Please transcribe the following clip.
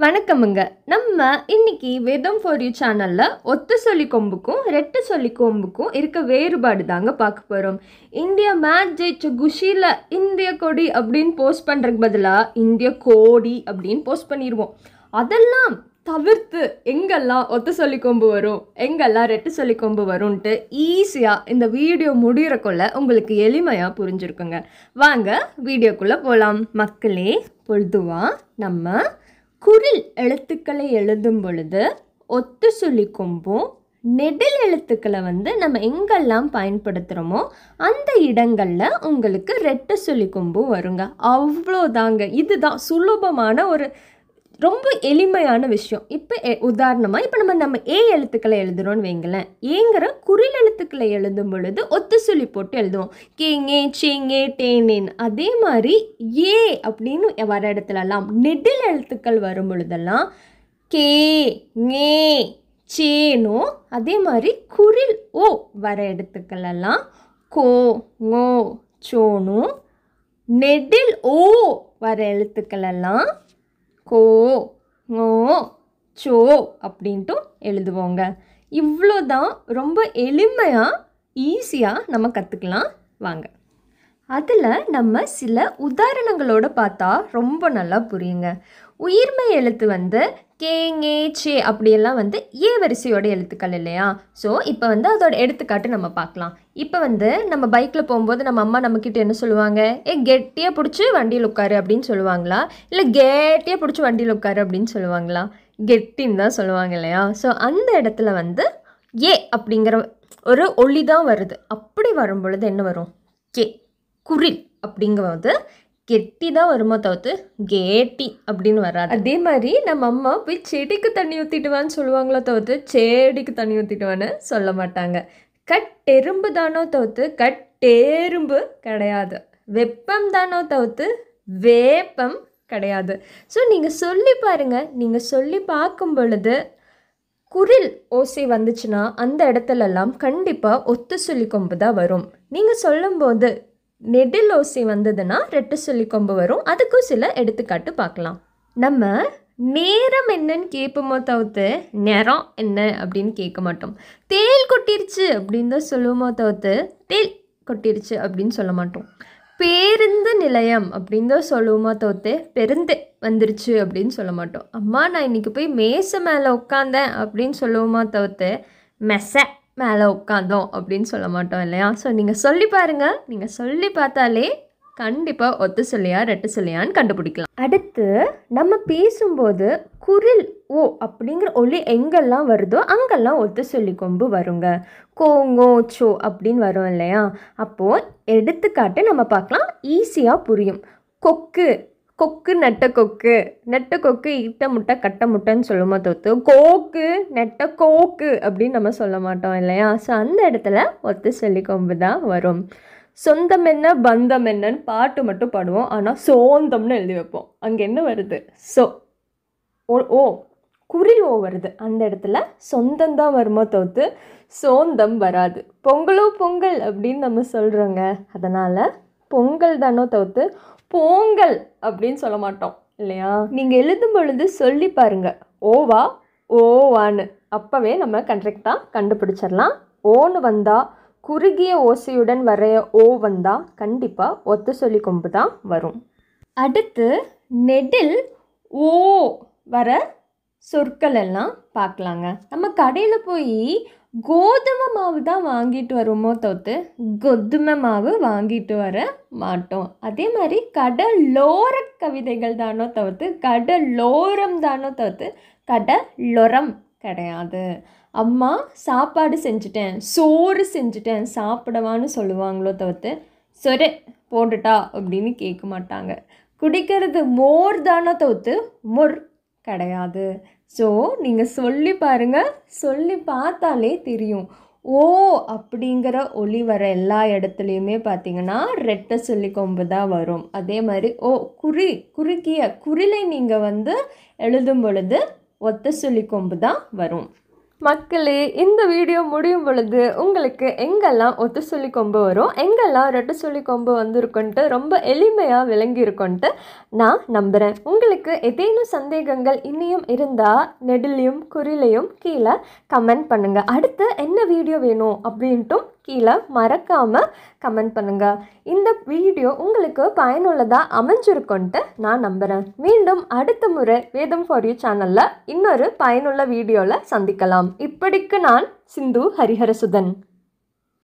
வணக்கமுங்க. நம்ம இன்னைக்கு வேதம் ஃபார் யூ சேனல்ல ஒத்த சொல்லி கொம்புக்கும் ரெட்டை சொல்லி கொம்புக்கும் இருக்க வேறுபாடு தாங்க பார்க்க போகிறோம். இந்தியா மேட்ச் ஜெயிச்ச குஷியில் இந்திய கொடி அப்படின்னு போஸ்ட் பண்ணுறதுக்கு பதிலாக இந்திய கோடி அப்படின்னு போஸ்ட் பண்ணிடுவோம். அதெல்லாம் தவிர்த்து எங்கெல்லாம் ஒத்த சொல்லி கொம்பு வரும், எங்கெல்லாம் ரெட்டை சொல்லி கொம்பு வரும்ன்ட்டு ஈஸியாக இந்த வீடியோ முடிகிறக்குள்ள உங்களுக்கு எளிமையாக புரிஞ்சிருக்குங்க. வாங்க வீடியோக்குள்ளே போகலாம். மக்களே, பொழுதுவாக நம்ம குறில் எழுத்துக்களை எழுதும் பொழுது ஒத்து சொல்லி கொம்பும் நெடில் எழுத்துக்களை நம்ம எங்கெல்லாம் பயன்படுத்துகிறோமோ அந்த இடங்களில் உங்களுக்கு ரெட்டை சொல்லி கொம்பும் வருங்க. அவ்வளோதாங்க. இதுதான் சுலபமான ஒரு ரொம்ப எளிமையான விஷயம். இப்போ உதாரணமாக இப்போ நம்ம ஏ எழுத்துக்களை எழுதுகிறோன்னு வைங்களேன். ஏங்கிற குறில் எழுத்துக்களை எழுதும் பொழுது ஒத்து சொல்லி போட்டு எழுதுவோம். கேங்கே சேங்கே டேனேன். அதே மாதிரி ஏ அப்படின்னு வர இடத்துலலாம் நெடில் எழுத்துக்கள் வரும் பொழுதெல்லாம் கே ங்கே சேனும், அதே மாதிரி குறில் ஓ வர இடத்துக்களெல்லாம் கோ ngோ சோனும், நெடில் ஓ வர எழுத்துக்களெல்லாம் கோ ngோ சோ அப்படின்ட்டு எழுதுவோங்க. இவ்வளோதான். ரொம்ப எளிமையாக ஈஸியாக நம்ம கற்றுக்கலாம். வாங்க அதில் நம்ம சில உதாரணங்களோடு பார்த்தா ரொம்ப நல்லா புரியுங்க. உயிர்மை எழுத்து கேங்கே சே அப்படியெல்லாம் ஏ வரிசையோட எழுத்துக்கள் இல்லையா? ஸோ இப்போ அதோட எடுத்துக்காட்டு நம்ம பார்க்கலாம். இப்போ நம்ம பைக்கில் போகும்போது நம்ம அம்மா நம்மக்கிட்ட என்ன சொல்லுவாங்க? கெட்டியாக பிடிச்சி வண்டியில் உட்காரு அப்படின்னு சொல்லுவாங்களா, இல்லை கேட்டியாக பிடிச்சி வண்டியில் உட்காரு அப்படின்னு சொல்லுவாங்களா? கெட்டின்னு தான் சொல்லுவாங்க இல்லையா? ஸோ அந்த இடத்துல ஏ அப்படிங்கிற ஒரு ஒளி தான் வருது. அப்படி வரும் பொழுது என்ன வரும்? கே. குறில் அப்படிங்கும்போது கெட்டி தான் வருமா தவிர்த்து கேட்டி அப்படின்னு வராது. அதே மாதிரி நம்ம அம்மா போய் செடிக்கு தண்ணி ஊற்றிட்டுவான்னு சொல்லுவாங்களோ தவிர்த்து செடிக்கு தண்ணி ஊற்றிட்டுவான்னு சொல்ல மாட்டாங்க. கட்டெரும்பு தானோ தவிர்த்து கட்டெரும்பு கிடையாது. வெப்பம் தானோ தவிர்த்து வேப்பம் கிடையாது. ஸோ நீங்கள் சொல்லி பாருங்கள். நீங்கள் சொல்லி பார்க்கும் பொழுது குறில் ஓசை வந்துச்சுன்னா அந்த இடத்துலலாம் கண்டிப்பாக ஒத்து சொல்லி கொம்பு தான் வரும். நீங்கள் சொல்லும்போது நெடில் ஓசை வந்ததுன்னா ரெட்டை சொல்லி கொம்பு வரும். அதுக்கும் சில எடுத்துக்காட்டு பார்க்கலாம். நம்ம நேரம் என்னன்னு கேட்போமோ தவிர்த்து நேரம் என்ன அப்படின்னு கேட்க மாட்டோம். தேல் கொட்டிருச்சு அப்படின்னு தான் சொல்லுவோமோ தவிர்த்து தேல் கொட்டிருச்சு அப்படின்னு சொல்ல மாட்டோம். பேருந்து நிலையம் அப்படின்னு தான் சொல்லுவோமோ தவிர்த்து பெருந்து வந்துருச்சு அப்படின்னு சொல்ல மாட்டோம். அம்மா நான் இன்னைக்கு போய் மேசை மேலே உட்காந்தேன் அப்படின்னு சொல்லுவோமா தவிர்த்து மெசை மேலே உட்காந்தோம் அப்படின்னு சொல்ல மாட்டோம் இல்லையா? ஸோ நீங்கள் சொல்லி பாருங்கள். நீங்கள் சொல்லி பார்த்தாலே கண்டிப்பாக ஒத்து சொல்லியா ரெட்டு சொல்லியான்னு கண்டுபிடிக்கலாம். அடுத்து நம்ம பேசும்போது குறில் ஓ அப்படிங்கிற ஒலி எங்கெல்லாம் வருதோ அங்கெல்லாம் ஒத்து சொல்லி கொம்பு வருங்க. கோங்கோ சோ அப்படின்னு வரும் இல்லையா? அப்போது எடுத்துக்காட்டு நம்ம பார்க்கலாம். ஈஸியாக புரியும். கொக்கு கொக்கு நெட்ட கொக்கு, நெட்ட கொக்கு இட்ட முட்டை கட்ட முட்டைன்னு சொல்லுமா தோத்து கோக்கு நெட்ட கோக்கு அப்படின்னு நம்ம சொல்ல மாட்டோம் இல்லையா? ஸோ அந்த இடத்துல ஒத்து சொல்லி கொம்பு தான் வரும். சொந்தம் என்ன பந்தம் என்னன்னு பாட்டு மட்டும் பாடுவோம், ஆனால் சோந்தம்னு எழுதி வைப்போம். அங்கே என்ன வருது? ஓ குறில் ஓ வருது. அந்த இடத்துல சொந்தம் தான் வருமோ தோத்து சோந்தம் வராது. பொங்கலோ பொங்கல் அப்படின்னு நம்ம சொல்கிறோங்க. அதனால் பொங்கல் தானோ தவிர்த்து பொங்கல் அப்படின்னு சொல்ல மாட்டோம் இல்லையா? நீங்கள் எழுதும் பொழுது சொல்லி பாருங்கள். ஓவா ஓவான்னு அப்போவே நம்ம கரெக்டாக கண்டுபிடிச்சிடலாம். ஓன்னு வந்தால் குறுகிய ஓசையுடன் வரைய ஓ வந்தால் கண்டிப்பாக ஒத்து சொல்லி கொம்பு தான் வரும். அடுத்து நெடில் ஓ வர சொற்கள் எல்லாம் பார்க்கலாங்க. நம்ம கடையில் போய் கோதுமை மாவு தான் வாங்கிட்டு வருமோ தவிர்த்து கோதுமை மாவு வாங்கிட்டு வர மாட்டோம். அதே மாதிரி கடலோர கவிதைகள் தானோ தவிர்த்து கடலோரம் தானோ தவிர்த்து கடலோரம் கிடையாது. அம்மா சாப்பாடு செஞ்சுட்டேன், சோறு செஞ்சுட்டேன், சாப்பிடவான்னு சொல்லுவாங்களோ தவிர்த்து சொரு போட்டுட்டா அப்படின்னு கேட்க மாட்டாங்க. குடிக்கிறது மோர் தானோ தவிர்த்து மொர் கிடையாது. ஸோ நீங்கள் சொல்லி பாருங்கள். சொல்லி பார்த்தாலே தெரியும். ஓ அப்படிங்கிற ஒலி வர எல்லா இடத்துலையுமே பார்த்தீங்கன்னா ரெட்டை சொல்லி கொம்பு தான் வரும். அதே மாதிரி ஓ குறுகிய குறிலை நீங்கள் எழுதும் பொழுது ஒத்த சொல்லி கொம்பு தான் வரும். மக்களே, இந்த வீடியோ முடியும் பொழுது உங்களுக்கு எங்கெல்லாம் ஒத்து சொல்லி கொம்பு வரும், எங்கெல்லாம் ரெட்டு சொல்லி கொம்பு வந்திருக்குன்ட்டு ரொம்ப எளிமையாக விளங்கியிருக்குன்ட்டு நான் நம்புகிறேன். உங்களுக்கு ஏதேனும் சந்தேகங்கள் இன்னியும் இருந்தால் நெடிலையும் குறிலையும் கீழே கமெண்ட் பண்ணுங்கள். அடுத்து என்ன வீடியோ வேணும் அப்படின்ட்டும் கீழே மறக்காமல் கமெண்ட் பண்ணுங்கள். இந்த வீடியோ உங்களுக்கு பயனுள்ளதாக அமைஞ்சிருக்குன்ட்டு நான் நம்புகிறேன். மீண்டும் அடுத்த முறை வேதம் ஃபார் யூ சேனலில் இன்னொரு பயனுள்ள வீடியோவில் சந்திக்கலாம். இப்படிக்கு நான் சிந்து ஹரிஹரசுதன்.